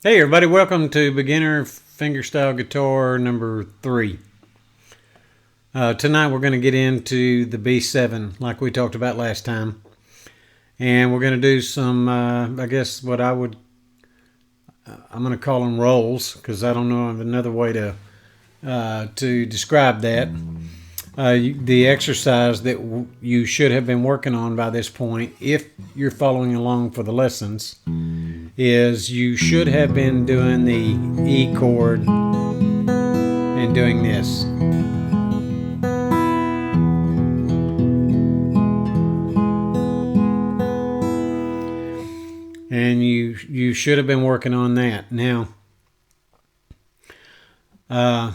Hey everybody, welcome to Beginner Fingerstyle Guitar number 3. Tonight we're going to get into the B7 like we talked about last time. And we're going to do some, I guess what I'm going to call them rolls, because I don't know of another way to describe that. The exercise that you should have been working on by this point, if you're following along for the lessons, is you should have been doing the E chord and doing this. And you should have been working on that. Now, I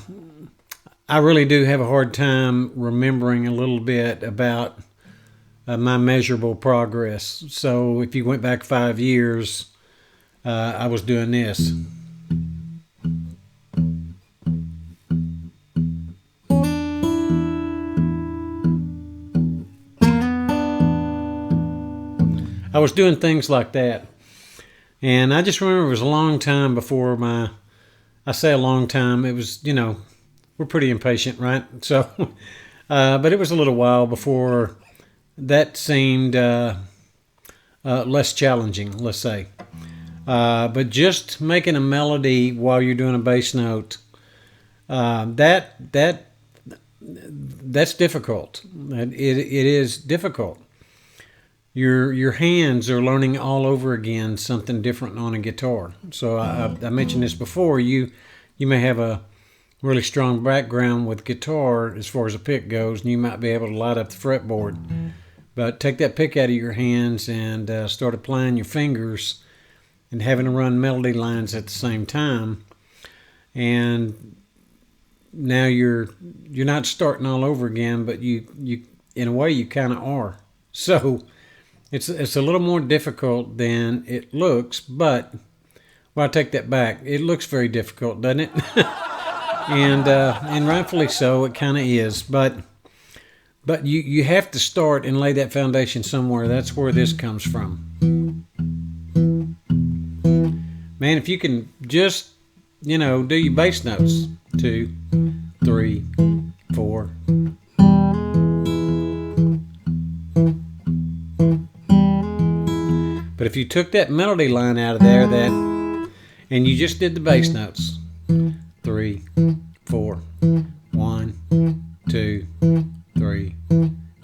really do have a hard time remembering a little bit about my measurable progress. So if you went back 5 years, I was doing this. I was doing things like that. And I just remember it was a long time before I say a long time, it was, we're pretty impatient, right? So, but it was a little while before that seemed less challenging, let's say. But just making a melody while you're doing a bass note, that's difficult. It is difficult. Your hands are learning all over again something different on a guitar. So I mentioned this before. You may have a really strong background with guitar as far as a pick goes, and you might be able to light up the fretboard. But take that pick out of your hands and start applying your fingers and having to run melody lines at the same time. And now you're not starting all over again, but you in a way you kind of are. So it's a little more difficult than it looks, but well, I take that back. It looks very difficult, doesn't it? And rightfully so, it kind of is. But you have to start and lay that foundation somewhere. That's where this comes from. Man, if you can just do your bass notes, 2, 3, 4. But if you took that melody line out of there, and you just did the bass notes, 3, 4, 1, 2, 3,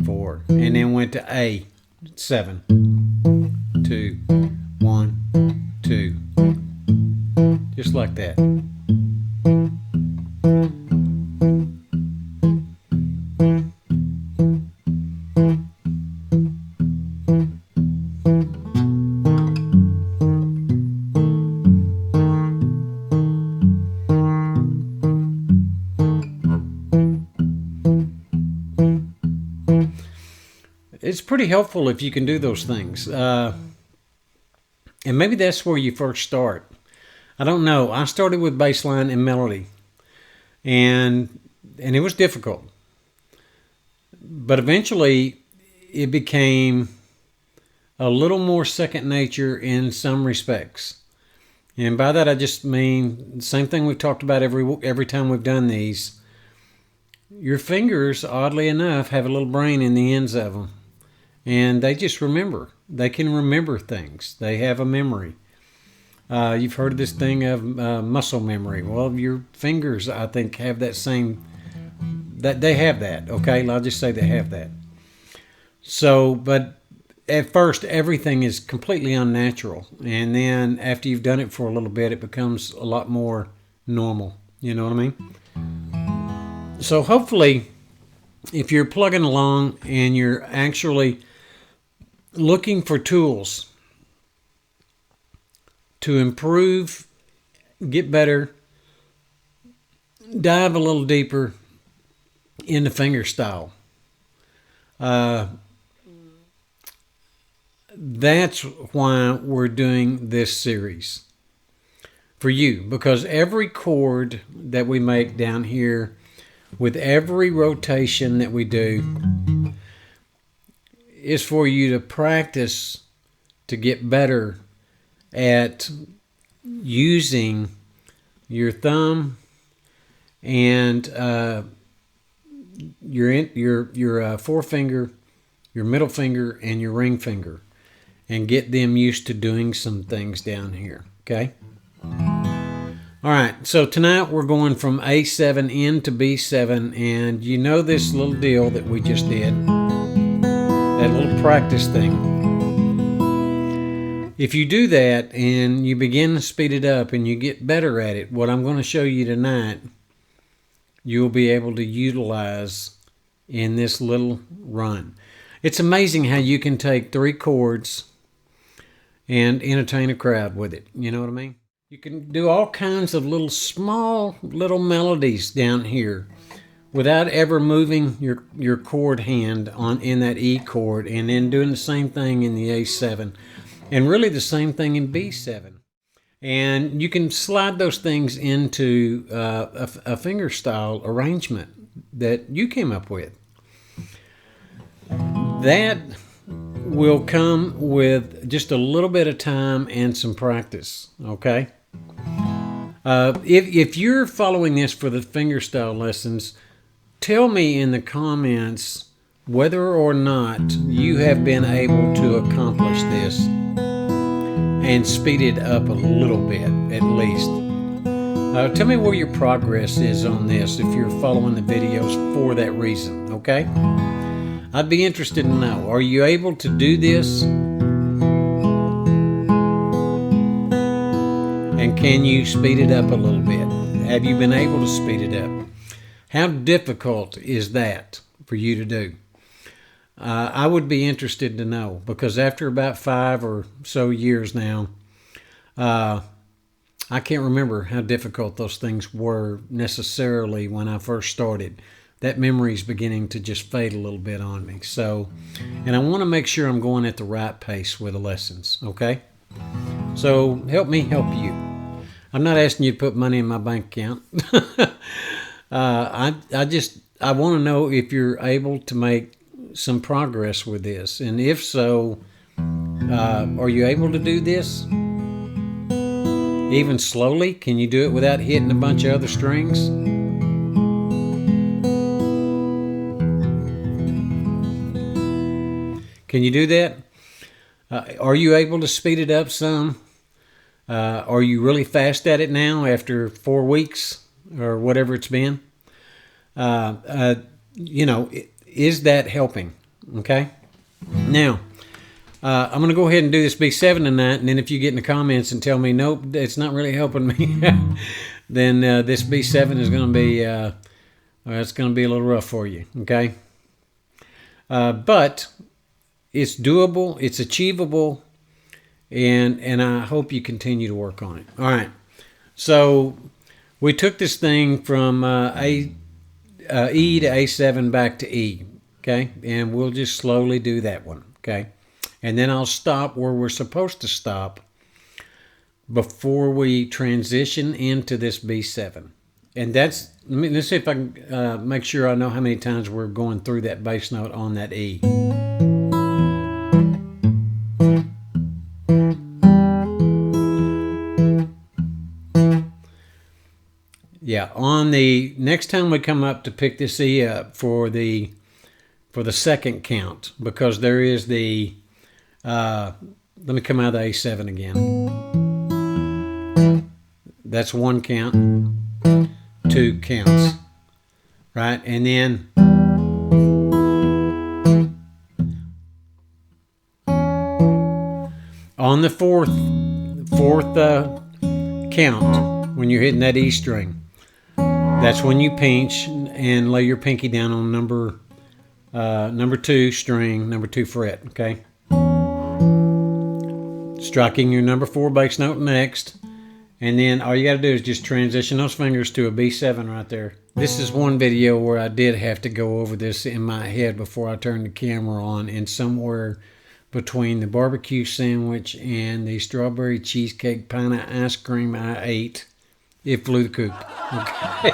4, and then went to A, 7, 2, 1, 2, just like that. It's pretty helpful if you can do those things. And maybe that's where you first start. I don't know. I started with bass line and melody. And it was difficult. But eventually it became a little more second nature in some respects. And by that I just mean the same thing we've talked about every time we've done these. Your fingers, oddly enough, have a little brain in the ends of them. And they just remember. They can remember things. They have a memory. You've heard of this thing of muscle memory. Well, your fingers, I think, have that same. That they have that. Okay, I'll just say they have that. So, but at first, everything is completely unnatural, and then after you've done it for a little bit, it becomes a lot more normal. You know what I mean? So, hopefully, if you're plugging along and you're actually looking for tools to improve, get better, dive a little deeper into fingerstyle. That's why we're doing this series for you, because every chord that we make down here, with every rotation that we do, is for you to practice to get better at using your thumb and your forefinger, your middle finger, and your ring finger, and get them used to doing some things down here, okay? All right, so tonight we're going from A7 into B7, and you know this little deal that we just did, that little practice thing. If you do that and you begin to speed it up and you get better at it, what I'm going to show you tonight, you'll be able to utilize in this little run. It's amazing how you can take 3 chords and entertain a crowd with it. You know what I mean? You can do all kinds of little small little melodies down here without ever moving your chord hand in that E chord, and then doing the same thing in the A7, and really the same thing in B7. And you can slide those things into a fingerstyle arrangement that you came up with. That will come with just a little bit of time and some practice, okay? If you're following this for the fingerstyle lessons, tell me in the comments whether or not you have been able to accomplish this and speed it up a little bit, at least. Tell me where your progress is on this if you're following the videos for that reason, okay? I'd be interested to know, are you able to do this? And can you speed it up a little bit? Have you been able to speed it up? How difficult is that for you to do? I would be interested to know, because after about 5 or so years now, I can't remember how difficult those things were necessarily when I first started. That memory is beginning to just fade a little bit on me. So, and I want to make sure I'm going at the right pace with the lessons, okay? So help me help you. I'm not asking you to put money in my bank account. I want to know if you're able to make some progress with this, and if so, are you able to do this even slowly? Can you do it without hitting a bunch of other strings? Can you do that? Are you able to speed it up some? Are you really fast at it now after 4 weeks or whatever it's been? You know, is that helping? Okay. Now, I'm going to go ahead and do this B7 tonight, and then if you get in the comments and tell me, nope, it's not really helping me, then this B7 is going to be, it's going to be a little rough for you, okay? But it's doable, it's achievable, and I hope you continue to work on it. All right. So we took this thing from E to A7 back to E, okay? And we'll just slowly do that one, okay? And then I'll stop where we're supposed to stop before we transition into this B7. And that's, let's see if I can make sure I know how many times we're going through that bass note on that E. Yeah, on the next time we come up to pick this E up for the second count, because there is the, let me come out of the A7 again. That's 1 count, 2 counts, right? And then on the fourth count, when you're hitting that E string, that's when you pinch and lay your pinky down on number 2 string, number 2 fret, okay? Striking your number 4 bass note next, and then all you got to do is just transition those fingers to a B7 right there. This is one video where I did have to go over this in my head before I turned the camera on, and somewhere between the barbecue sandwich and the strawberry cheesecake pint of ice cream I ate, it flew the coop. Okay.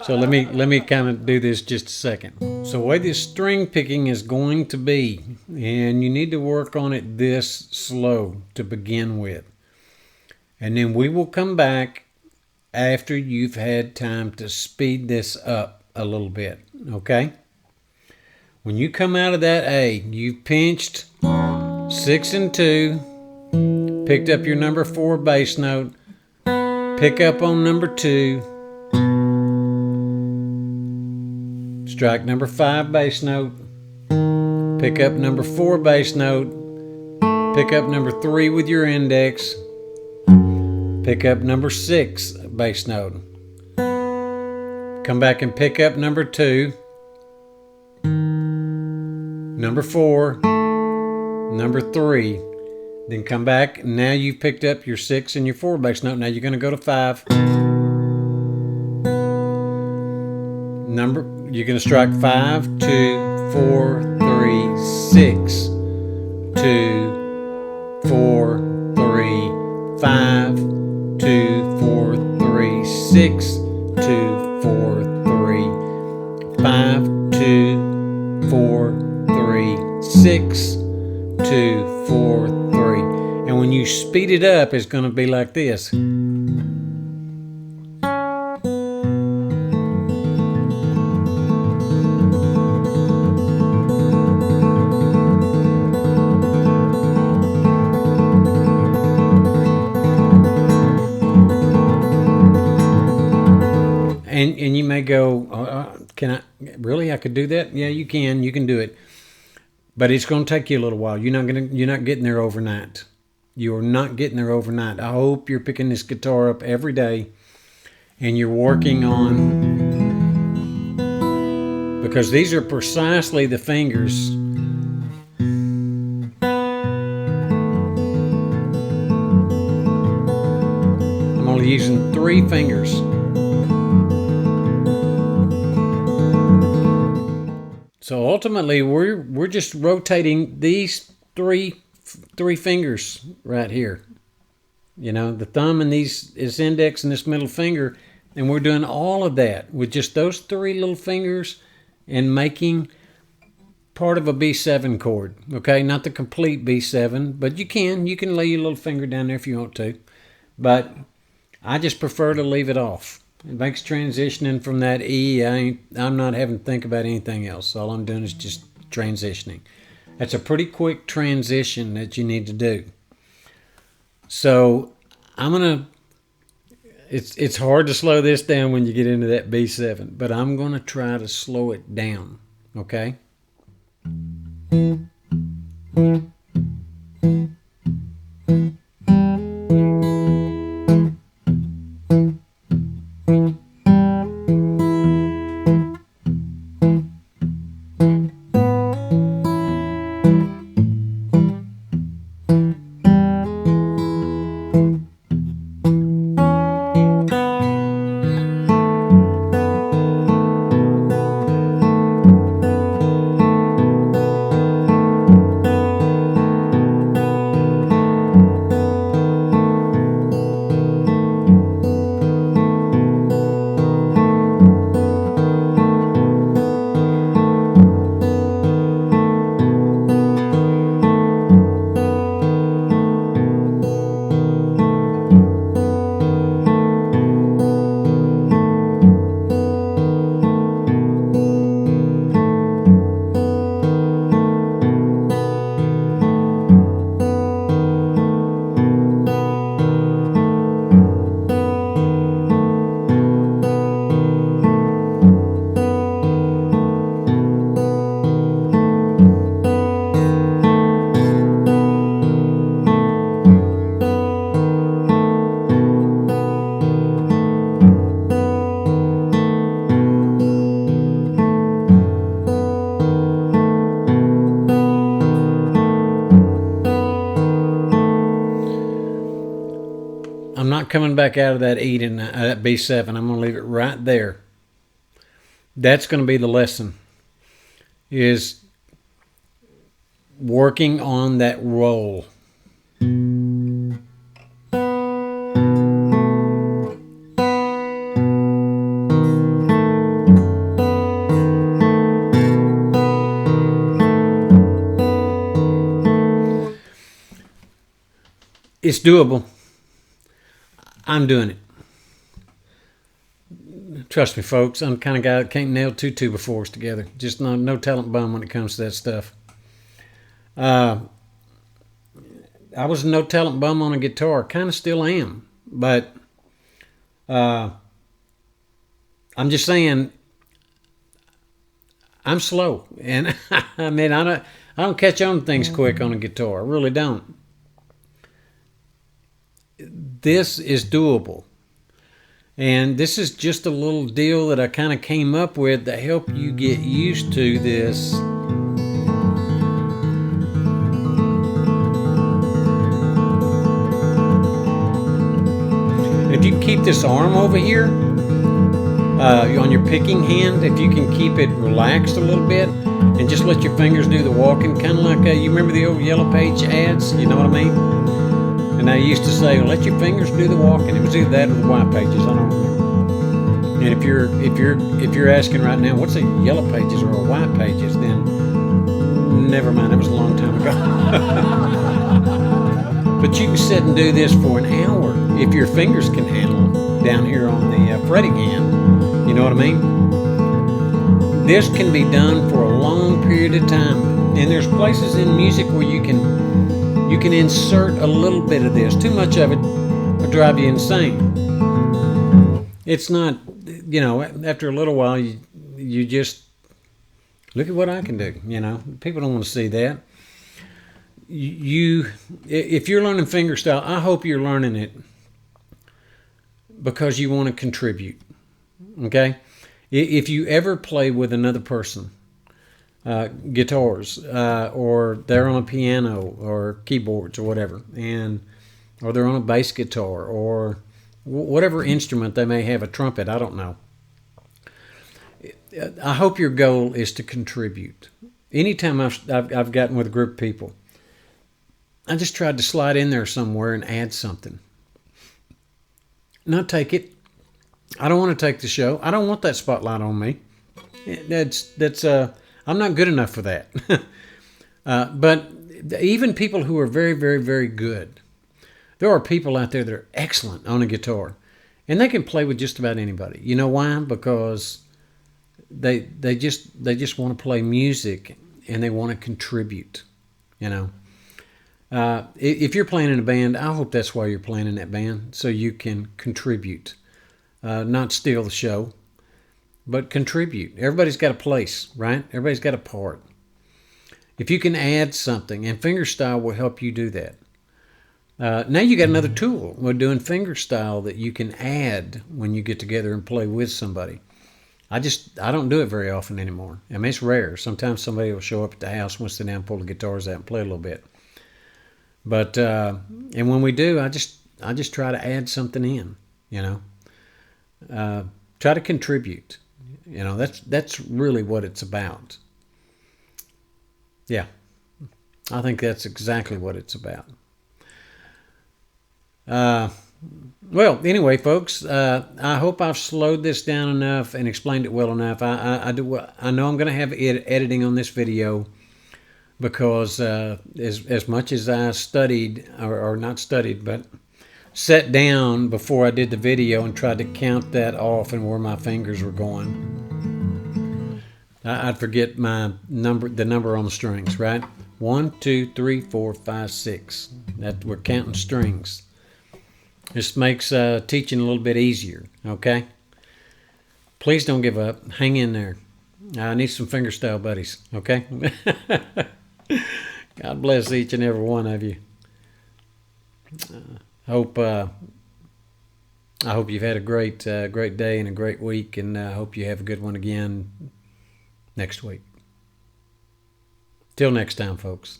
So let me kind of do this just a second. So the way this string picking is going to be, and you need to work on it this slow to begin with. And then we will come back after you've had time to speed this up a little bit, okay? When you come out of that A, you've pinched 6 and 2, picked up your number 4 bass note, pick up on number 2, strike number 5 bass note, pick up number 4 bass note, pick up number 3 with your index, pick up number 6 bass note, come back and pick up number 2, number 4, number 3, then come back. Now you've picked up your 6 and your 4 bass note. Now you're going to go to 5. You're going to strike 5, 2, 4, 3, 6, 2, 4, 3, 5, 2, 4, 3, 6, 2, 4, 3, 5, 2, 4, 3, 6, 2, 4, 3. And when you speed it up, it's going to be like this. And you may go, can I really? I could do that? Yeah, you can. You can do it. But it's going to take you a little while. You're not getting there overnight. You are not getting there overnight. I hope you're picking this guitar up every day and you're working on, because these are precisely the fingers I'm only using 3 fingers. So ultimately, we're just rotating these three fingers right here. You know, the thumb and this index and this middle finger, and we're doing all of that with just those 3 little fingers and making part of a B7 chord. Okay, not the complete B7, but you can lay your little finger down there if you want to. But I just prefer to leave it off. It makes transitioning from that E, I'm not having to think about anything else. All I'm doing is just transitioning. That's a pretty quick transition that you need to do. So it's hard to slow this down when you get into that B7, but I'm going to try to slow it down, okay? I'm not coming back out of that E to that B7. I'm going to leave it right there. That's going to be the lesson, is working on that roll. It's doable. I'm doing it. Trust me, folks. I'm the kind of guy that can't nail two 2x4s together. Just no talent bum when it comes to that stuff. I was a no talent bum on a guitar. Kind of still am. But I'm just saying, I'm slow. And I mean, I don't catch on to things quick on a guitar. I really don't. This is doable. And this is just a little deal that I kind of came up with to help you get used to this. If you can keep this arm over here on your picking hand, if you can keep it relaxed a little bit and just let your fingers do the walking, kind of like you remember the old Yellow Page ads, you know what I mean? And I used to say, well, let your fingers do the walking. It was either that or the White Pages, I don't remember. And if you're asking right now, what's a Yellow Pages or a White Pages, then never mind, it was a long time ago. But you can sit and do this for an hour if your fingers can handle down here on the fretting hand. You know what I mean? This can be done for a long period of time. And there's places in music where you can insert a little bit of this. Too much of it will drive you insane. It's not, you know, after a little while, you just look at what I can do. You know, people don't want to see that. If you're learning fingerstyle, I hope you're learning it because you want to contribute. Okay? If you ever play with another person, guitars, or they're on a piano or keyboards or whatever, or they're on a bass guitar or whatever instrument they may have, a trumpet, I don't know. I hope your goal is to contribute. Anytime I've gotten with a group of people, I just tried to slide in there somewhere and add something. Not take it. I don't want to take the show. I don't want that spotlight on me. I'm not good enough for that. But even people who are very, very, very good, there are people out there that are excellent on a guitar, and they can play with just about anybody. You know why? Because they just want to play music and they want to contribute. You know, if you're playing in a band, I hope that's why you're playing in that band, so you can contribute, not steal the show. But contribute. Everybody's got a place, right? Everybody's got a part. If you can add something, and fingerstyle will help you do that. Now you got another tool. We're doing fingerstyle that you can add when you get together and play with somebody. I don't do it very often anymore. I mean, it's rare. Sometimes somebody will show up at the house, wants to sit down, pull the guitars out, and play a little bit. But and when we do, I just try to add something in. You know, try to contribute. You know, that's really what it's about. Yeah, I think that's exactly what it's about. Well, anyway, folks, I hope I've slowed this down enough and explained it well enough. I know I'm going to have editing on this video because as much as I studied, or not studied, but sat down before I did the video and tried to count that off and where my fingers were going, I'd forget the number on the strings, right? 1, 2, 3, 4, 5, 6. That we're counting strings. This makes teaching a little bit easier, okay? Please don't give up. Hang in there. I need some fingerstyle buddies, okay? God bless each and every one of you. I hope you've had a great day and a great week, and I hope you have a good one again next week. Till next time, folks.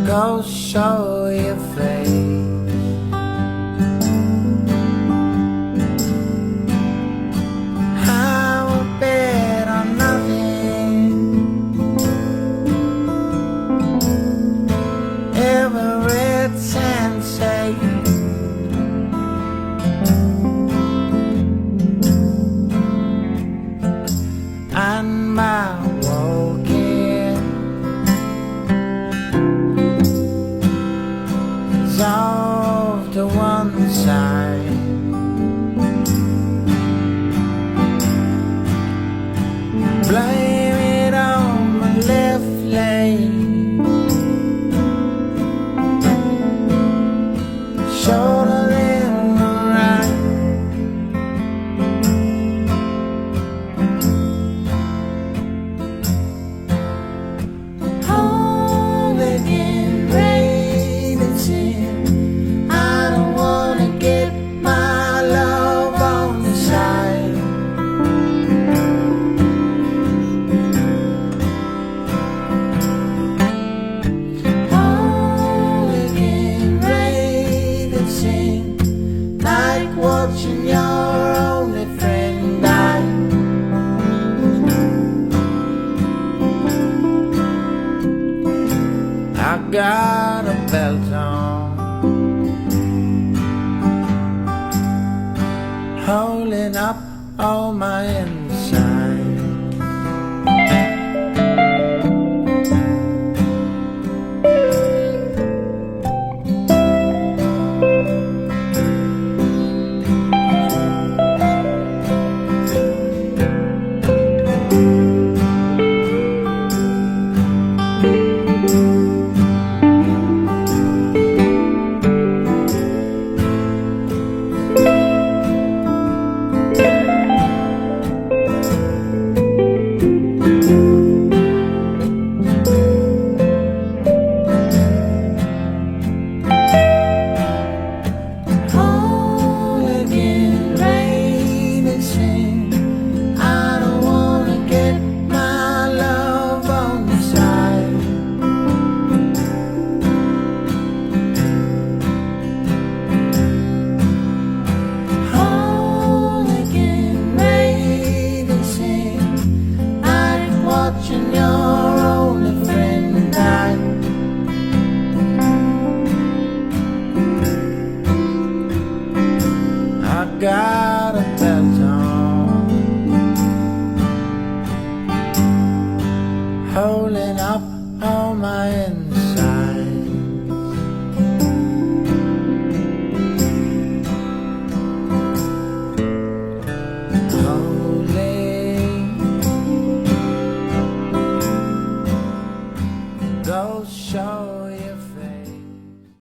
Go show your face. I will bet on nothing. watching your only friend die. I got a belt on, holding up all my inside. Watching your only friend die. I got a belt on, holding up all my insides. Holding, go show